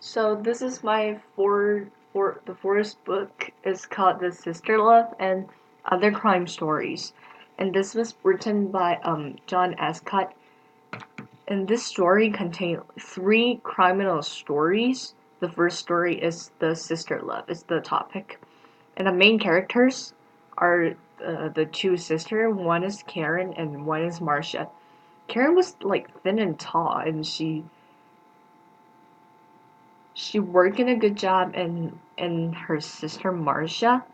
So this is my the fourth book is called The Sister Love and Other Crime Stories, and this was written by John Ascott. And this story contains three criminal stories. The first story is the sister love is the topic, and the main characters are the two sisters. One is Karen and one is Marcia. Karen was like thin and tall, and she worked in a good job, and her sister Marcia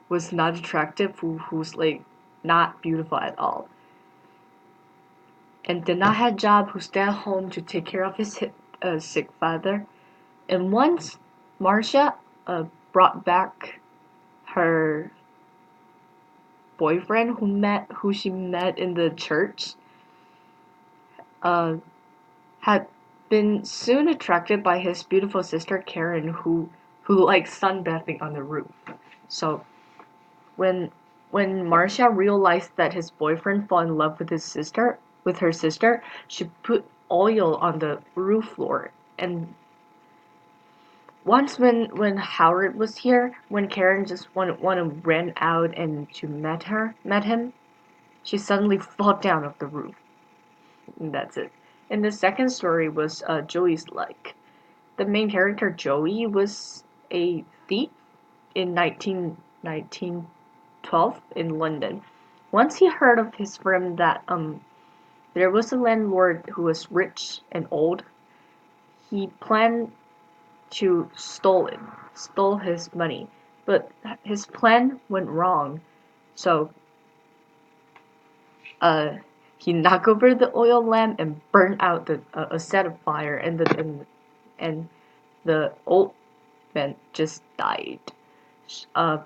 was not attractive, who's like not beautiful at all, and did not have a job, who stayed at home to take care of his sick father. And once Marcia brought back her boyfriend who she met in the church, uh, had been soon attracted by his beautiful sister Karen, who likes sunbathing on the roof. So when Marcia realized that his boyfriend fell in love with her sister, she put oil on the roof floor. And once when Howard was here, when Karen just wanna ran out and to met him, she suddenly fell down off the roof. And that's it. And the second story was Joey's Like. The main character Joey was a thief in 1912 in London. Once he heard of his friend that there was a landlord who was rich and old, he planned to stole his money. But his plan went wrong. So uh he knocked over the oil lamp and burned out a set of fire, and the old man just died. Uh,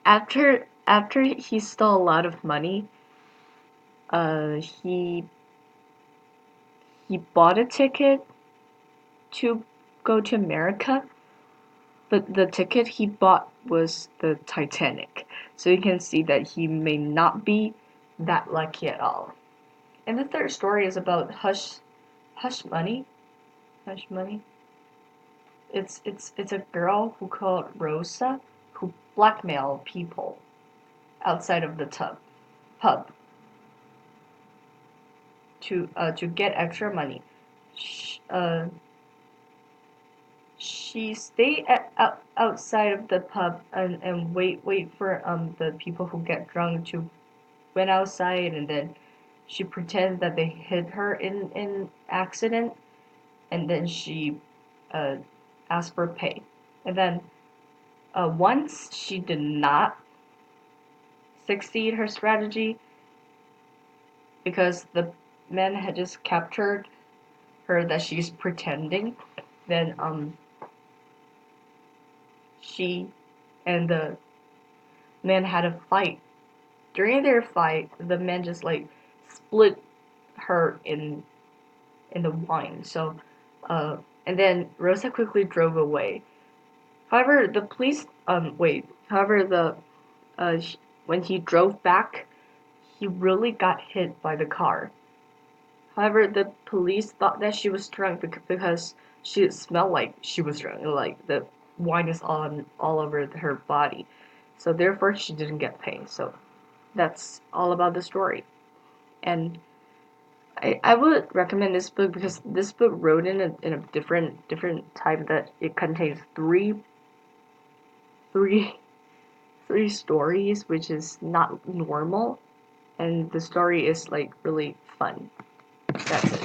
after he stole a lot of money, uh, he he bought a ticket to go to America, but the ticket he bought was the Titanic. So you can see that he may not be that lucky at all. And the third story is about Hush Money. Hush Money. It's a girl who called Rosa who blackmailed people outside of the pub to get extra money. Uh, she stayed outside of the pub and wait for the people who get drunk to went outside, and then she pretended that they hit her in accident, and then she uh, asked for pay. And then once she did not succeed her strategy because the men had just captured her that she's pretending, then she and the men had a fight. During their fight, the men just like split her in the wine. So and then Rosa quickly drove away. However, the police wait. However, the uh when he drove back, he really got hit by the car. However, the police thought that she was drunk because she smelled like she was drunk. Like the wine is all over her body. So therefore, she didn't get paid. So that's all about the story. And I would recommend this book because this book wrote in a different type, that it contains three three stories, which is not normal, and the story is like really fun. That's it.